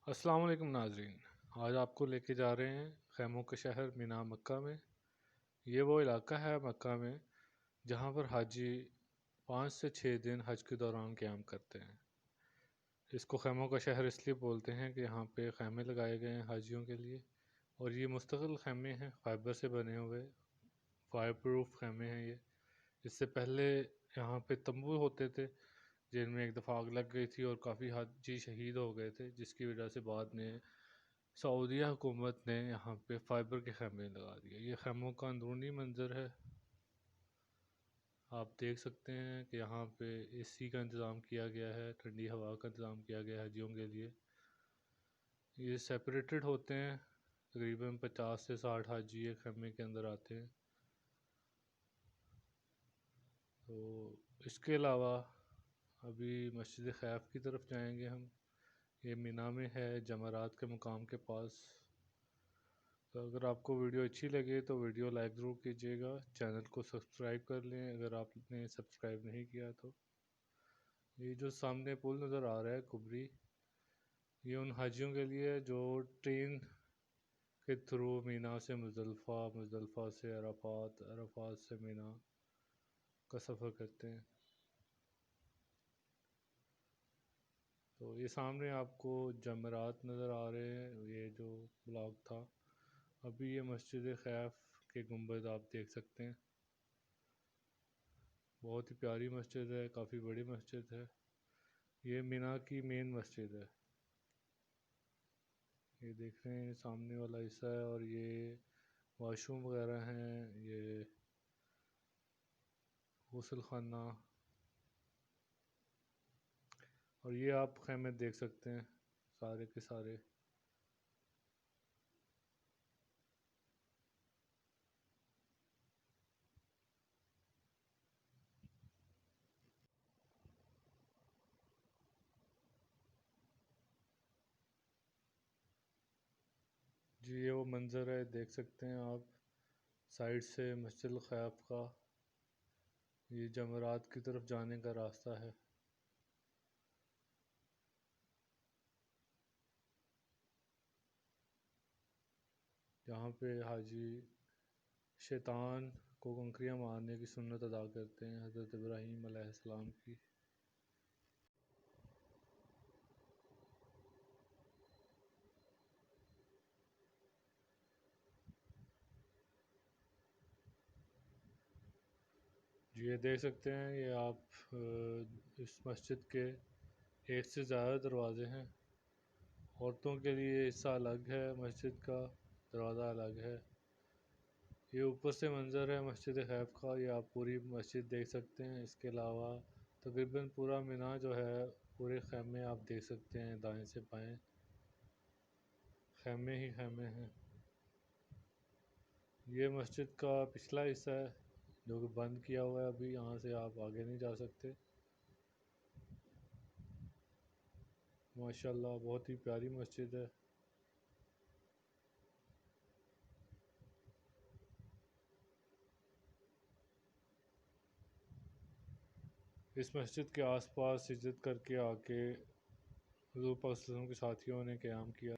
अस्सलाम वालेकुम नाजरीन। आज आपको लेके जा रहे हैं खैमों के शहर मीना मक्का में। ये वो इलाका है मक्का में जहाँ पर हाजी 5 से 6 दिन हज के दौरान क़याम करते हैं। इसको खैमों का शहर इसलिए बोलते हैं कि यहाँ पे खैमे लगाए गए हैं हाजियों के लिए, और ये मुस्तकिल खैमे हैं, फाइबर से बने हुए, फायर प्रूफ खैमे हैं ये। इससे पहले यहाँ पे तंबू होते थे जिनमें एक दफ़ा आग लग गई थी और काफ़ी हाजी शहीद हो गए थे, जिसकी वजह से बाद में सऊदीया हुकूमत ने यहाँ पे फाइबर के खैमे लगा दिए। ये खैमों का अंदरूनी मंज़र है। आप देख सकते हैं कि यहाँ पे एसी का इंतज़ाम किया गया है, ठंडी हवा का इंतज़ाम किया गया है हाजियों के लिए। ये सेपरेटेड होते हैं, तकरीबन 50 से 60 हाजी एक खैमे के अंदर आते हैं। तो इसके अलावा अभी मस्जिद खैफ की तरफ जाएंगे हम। ये मीना में है, जमरात के मुकाम के पास। तो अगर आपको वीडियो अच्छी लगे तो वीडियो लाइक ज़रूर कीजिएगा, चैनल को सब्सक्राइब कर लें अगर आपने सब्सक्राइब नहीं किया तो। ये जो सामने पुल नज़र आ रहा है कुबरी, ये उन हाजियों के लिए है जो ट्रेन के थ्रू मीना से मुज़दलिफ़ा, मुज़दलिफ़ा से अराफात, अराफात से मीना का सफ़र करते हैं। तो ये सामने आपको जमरात नज़र आ रहे हैं, ये जो ब्लॉक था। अभी ये मस्जिद खैफ के गुंबद आप देख सकते हैं, बहुत ही प्यारी मस्जिद है, काफ़ी बड़ी मस्जिद है। ये मीना की मेन मस्जिद है। ये देख रहे हैं सामने वाला हिस्सा है, और ये वाशरूम वगैरह हैं, ये गुस्ल खाना, और ये आप खैमे देख सकते हैं सारे के सारे। जी ये वो मंज़र है, देख सकते हैं आप साइड से मस्जिद खैफ का। ये जमरात की तरफ जाने का रास्ता है। जहाँ पे हाजी शैतान को कंकरियाँ मारने की सुन्नत अदा करते हैं हज़रत इब्राहीम अलैहिस्सलाम की। जी ये देख सकते हैं, ये आप इस मस्जिद के एक से ज़्यादा दरवाज़े हैं। औरतों के लिए हिस्सा अलग है, मस्जिद का दरवाज़ा अलग है। ये ऊपर से मंज़र है मस्जिद खैफ का, ये आप पूरी मस्जिद देख सकते हैं। इसके अलावा तकरीबन पूरा मीना जो है, पूरे खैमे आप देख सकते हैं, दाएं से बाएं खैमे ही खैमे हैं। ये मस्जिद का पिछला हिस्सा है जो कि बंद किया हुआ है, अभी यहाँ से आप आगे नहीं जा सकते। माशाल्लाह बहुत ही प्यारी मस्जिद है। इस मस्जिद के आसपास हिजरत करके आके हुज़ूर पाक सल्लल्लाहु अलैहि वसल्लम के साथियों ने क़याम किया।